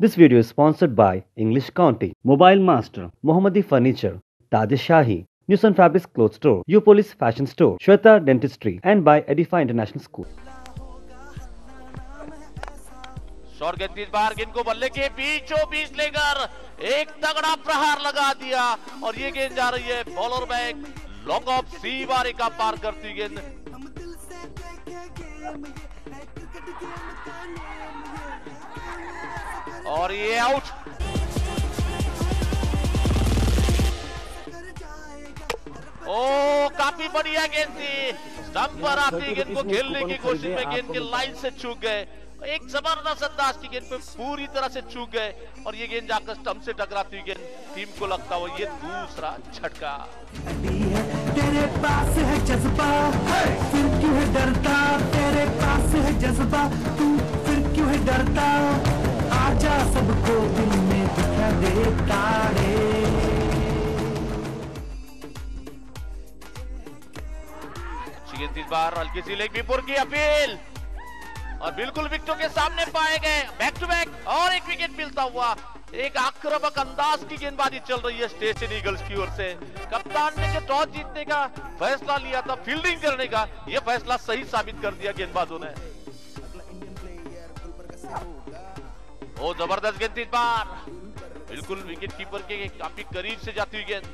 This video is sponsored by English County, Mobile Master, Mohammadi Furniture, Taj Shahi, Nusan Fabrics Clothes Store, Upolis Fashion Store, Shweta Dentistry, and by Edify International School. Shot गेंद इस बार गेंद को बल्ले के बीचों बीच लेकर एक तगड़ा प्रहार लगा दिया और ये गेंद जा रही है बॉलर बैक लॉन्ग ऑफ सी बारी का पार करती गेंद और ये आउट। ओ काफी बढ़िया गेंद थी, स्टंप पर आती गेंद को खेलने की कोशिश में गेंद के लाइन से चूक गए। एक जबरदस्त अंदाज की गेंद पे पूरी तरह से चूक गए और ये गेंद जाकर स्टंप से टकराती हुई गेंद टीम को लगता हुआ ये दूसरा झटका। तेरे पास है जज्बा, फिर क्यों है डरता? तेरे पास है जज्बा, तू फिर क्यों है डरता? आजा सबको दिल में दिखा दे तारे। अच्छी गेंद इस बार हल्की सी लेग विपुर की अपील और बिल्कुल विकेटों के सामने पाए गए बैक टू बैक और एक विकेट मिलता हुआ। एक आक्रामक अंदाज की गेंदबाजी चल रही है स्टेशन ईगल्स की ओर से। कप्तान ने जो टॉस जीतने का फैसला लिया था फील्डिंग करने का, यह फैसला सही साबित कर दिया गेंदबाजों ने। ओ जबरदस्त गेंद इस बार बिल्कुल विकेट कीपर के काफी करीब से जाती हुई गेंद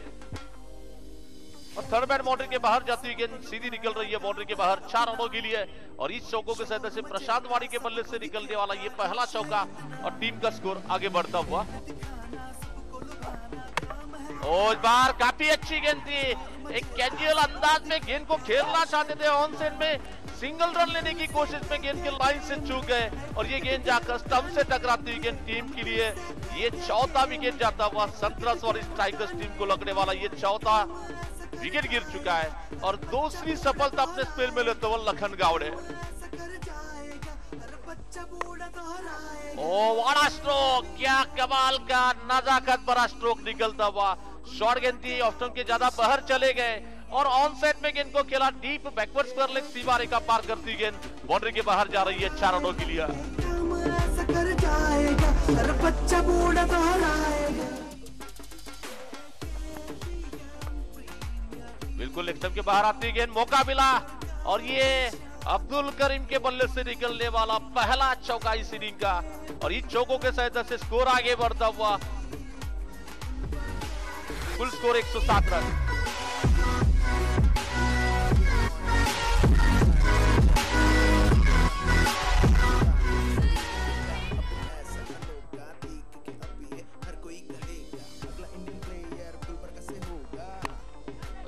और थर्ड मैन बाउंड्री के बाहर जाती हुई गेंद सीधी निकल रही है बाउंड्री के बाहर 4 रनों के लिए और इस चौकों के सहायता से प्रशांत वाणी के बल्ले से निकलने वाला ये पहला चौका और टीम का स्कोर आगे बढ़ता हुआ। और इस बार काफी अच्छी गेंद थी, एक कैजुअल अंदाज में गेंद को खेलना चाहते थे, ऑन साइड में सिंगल रन लेने की कोशिश में गेंद के लाइन से चूक गए और ये गेंद जाकर स्टंप से टकराती हुई गेंद टीम के लिए ये चौथा विकेट जाता हुआ। सनराइजर्स और टाइगर्स टीम को लगने वाला ये चौथा विकेट गिर चुका है और दूसरी सफलता अपने स्पेल में लेते हुए लखन गावड़े। ओ वाला स्ट्रोक, क्या कमाल का नजाकत भरा स्ट्रोक निकलता हुआ। शॉर्ट गेंद थी, ऑफ स्टंप के ज्यादा बाहर चले गए और ऑन साइड में गेंद को खेला डीप बैकवर्ड स्क्वायर लेग सीमा रेखा पार करती गेंद बाउंड्री के बाहर जा रही है 4 रनों के लिए। बिल्कुल लेग स्टंप के बाहर आती गेंद, मौका मिला और ये अब्दुल करीम के बल्ले से निकलने वाला पहला चौका इस इनिंग का और इस चौकों के सहायता से स्कोर आगे बढ़ता हुआ। Full score 107 run.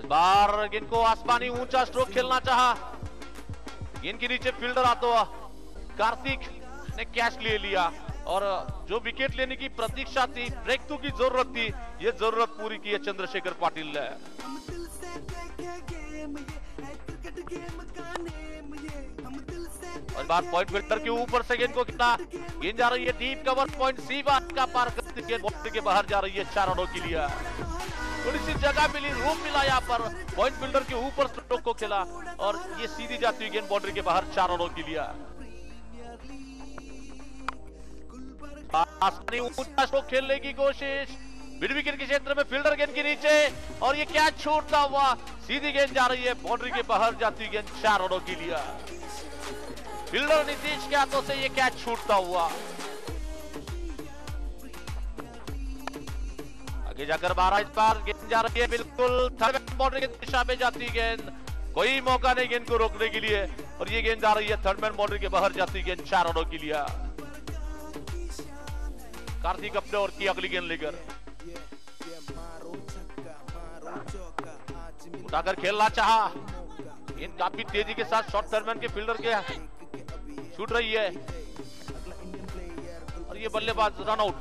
बार गेंद को आसमानी ऊंचा स्ट्रोक खेलना चाहा, गेंद के नीचे फील्डर आता हुआ कार्तिक ने कैच ले लिया और जो विकेट लेने की प्रतीक्षा थी, ब्रेक थ्रू की जरूरत थी, ये जरूरत पूरी की है चंद्रशेखर पाटिल ने। और बार पॉइंट फिल्टर के ऊपर से गेंद को कितना गेंद जा रही है डीप कवर पॉइंट सी बार का पार करती गेंद बाउंड्री के बाहर जा रही है 4 रनों के लिए। थोड़ी सी जगह मिली, रूम मिला यहाँ पर, पॉइंट फिल्डर के ऊपर स्ट्रोक को खेला और ये सीधी जाती हुई गेंद बाउंड्री के बाहर 4 रनों के लिए। ऊंचा स्ट्रोक खेलने की कोशिश मिड विकेट के क्षेत्र में, फील्डर गेंद के नीचे और ये कैच छूटता हुआ, सीधी गेंद जा रही है बाउंड्री के बाहर जाती हुई गेंद 4 रनों के लिए। फील्डर नीतीश के हाथों से ये कैच छूटता हुआ। आगे जाकर 12 इस पार गेंद जा रही है बिल्कुल थर्ड बाउंड्री की दिशा में जाती गेंद, कोई मौका नहीं गेंद को रोकने के लिए और ये गेंद जा रही है थर्ड मैन बाउंड्री के बाहर जाती गेंद 4 रनों के लिए। कार्तिक अपने और की अगली गेंद लेकर उठाकर खेलना चाहा, गेंद काफी तेजी के साथ शॉर्ट थर्डमैन के फील्डर के छूट रही है और ये बल्लेबाज रन आउट।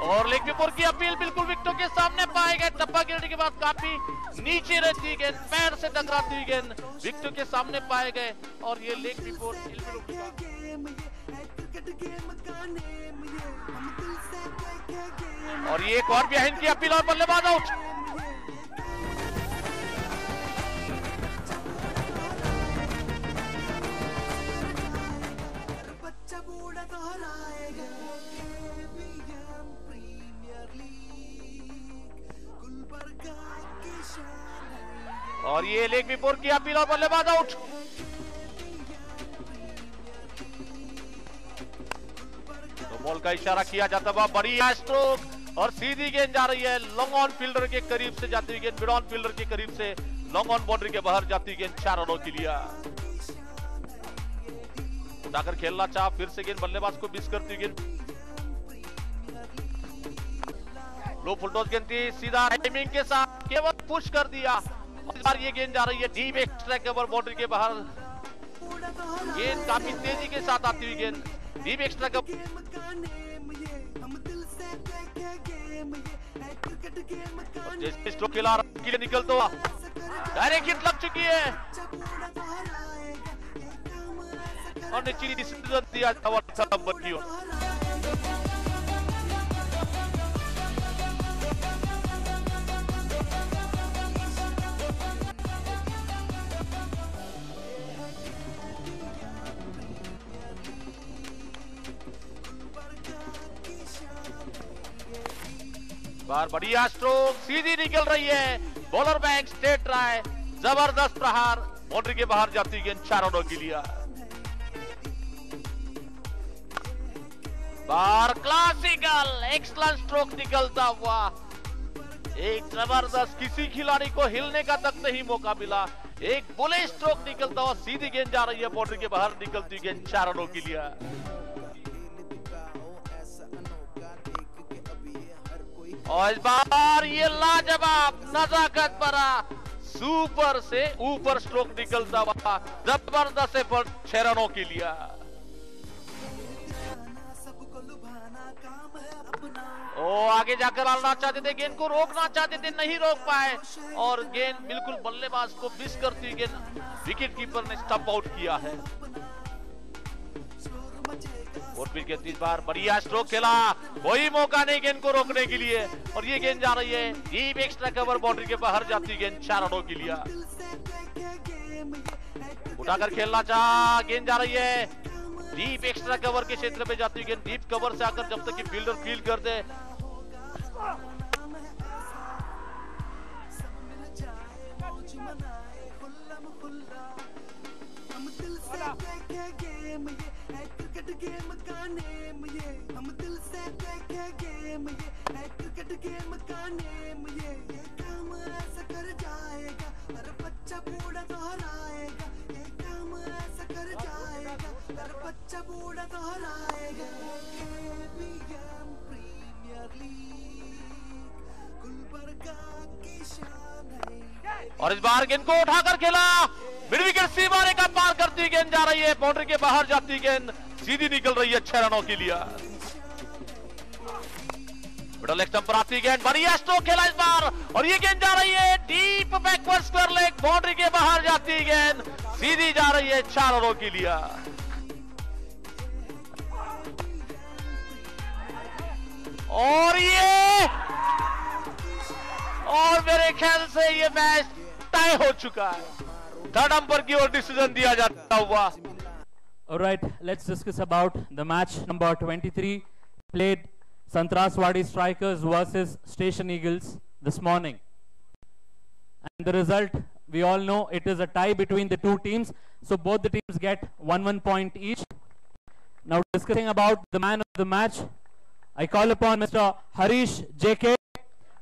और लेग विपुर की अपील बिल्कुल विकेटों के सामने पाए गए, टप्पा गिरने के बाद काफी नीचे रहती गेंद, पैर से टकराती हुई गेंद विकेटों के सामने पाए गए और ये लेग विपुर और ये एक और बिहाइंड की अपील और बल्लेबाज आउट। और ये लेग बिफोर की अपील और बल्लेबाज आउट। तो बॉल का इशारा किया जाता हुआ बड़ी स्ट्रोक और सीधी गेंद जा रही है लॉन्ग ऑन फील्डर के करीब से जाती हुई गेंद मिड ऑन फील्डर के करीब से लॉन्ग ऑन बाउंड्री के बाहर जाती गेंद 4 रनों के लिए। उठाकर खेलना चाह, फिर से गेंद बल्लेबाज को मिस करती हुई गेंद लो फुलटॉस गेंद थी, सीधा टाइमिंग के साथ केवल पुश कर दिया। इस बार ये गेंद जा रही है डीप एक्स्ट्रा कवर बाउंड्री के बाहर। गेंद काफी तेजी के साथ आती हुई गेंद डीप एक्स्ट्रा कवर। जैसे स्ट्रोक खेला के लिए निकलता हुआ डायरेक्ट हिट लग चुकी है और निचली डिसीजन दिया नंबर की ओर। बार बढ़िया स्ट्रोक, सीधी निकल रही है, बॉलर बैक स्ट्रेट ट्राई, जबरदस्त प्रहार, बाउंड्री के बाहर जाती गेंद 4 रनों के लिए। बार क्लासिकल एक्सलेंट स्ट्रोक निकलता हुआ, एक जबरदस्त, किसी खिलाड़ी को हिलने का तक नहीं मौका मिला, एक बुलेट स्ट्रोक निकलता हुआ, सीधी गेंद जा रही है बाउंड्री के बाहर निकलती गेंद 4 रनों के लिए। और इस बार ये लाजवाब नजाकत भरा सुपर से ऊपर स्ट्रोक निकलता हुआ जबरदस्त एफर्ट 6 रनों के लिए। ओ आगे जाकर डालना चाहते थे, गेंद को रोकना चाहते थे, नहीं रोक पाए और गेंद बिल्कुल बल्लेबाज को मिस करती गेंद विकेट कीपर ने स्टंप आउट किया है। इस बार बढ़िया स्ट्रोक खेला, कोई मौका नहीं गेंद को रोकने के लिए और ये गेंद जा रही है डीप एक्स्ट्रा कवर बाउंड्री के बाहर जाती गेंद 4 रनों के लिए। उठाकर खेलना चाह, गेंद जा रही है डीप एक्स्ट्रा कवर के क्षेत्र में जाती गेंद डीप कवर से आकर जब तक कि फील्डर फील्ड कर दे। गेम का नेम ये, हम दिल से देखे गेम ये, है क्रिकेट गेम का नेम ये काम ऐसा कर जाएगा, हर बच्चा बूढ़ा दोहराएगा, ये काम ऐसा कर जाएगा, हर बच्चा बूढ़ा दोहराएगा। केबीएम प्रीमियर लीग गुलबर्गा की शान है। और इस बार गेंद को उठाकर खेला, मिड विकेट सीमा का पार करती गेंद जा रही है बाउंड्री के बाहर जाती गेंद सीधी निकल रही है 6 रनों के लिए। मिडल लेग स्टंप पर आती गेंद, बढ़िया स्ट्रोक खेला इस बार और ये गेंद जा रही है deep backward square leg, boundary के बाहर जाती गेंद सीधी जा रही है 4 रनों के लिए। और मेरे ख्याल से ये मैच तय हो चुका है, थर्ड अंपायर की ओर डिसीजन दिया जाता हुआ। All right, let's discuss about the match number 23 played Santraswadi Strikers versus Station Eagles this morning. And the result, we all know it is a tie between the two teams. So both the teams get 1 point each. Now discussing about the man of the match, I call upon Mr. Harish JK,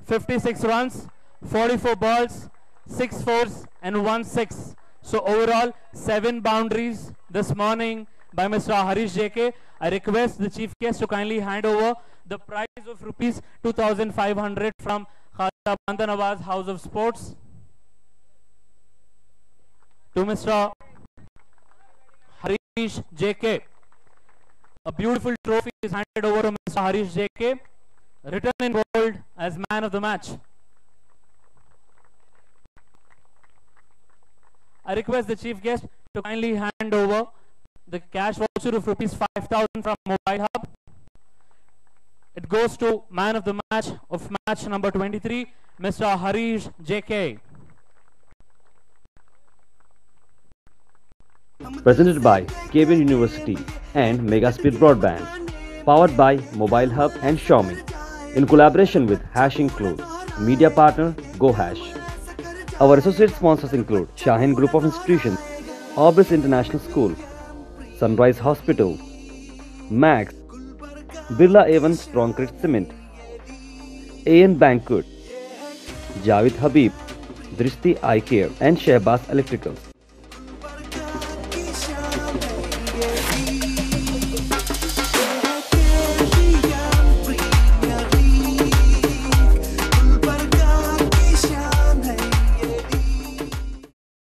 56 runs, 44 balls, 6 fours and 1 6. So overall 7 boundaries this morning by Mr. Harish JK. I request the chief guest to kindly hand over the prize of rupees 2,500 from Khaja Banda Nawaz House of Sports to Mr. Harish JK. A beautiful trophy is handed over to Mr. Harish JK, written in bold as man of the match. I request the chief guest to kindly hand over the cash voucher of rupees 5,000 from Mobile Hub. It goes to man of the match of match number 23, Mr. Harish JK. Presented by KBN University and Megaspeed Broadband. Powered by Mobile Hub and Xiaomi. In collaboration with Hash Include. Media partner GoHash. Our associate sponsors include Shaheen Group of Institutions, Orbis International School, Sunrise Hospital, Max, Birla A1 Strongcrete Cement, AN Banquet, Javed Habib, Drishti Eye Care and Shehbaz Electricals.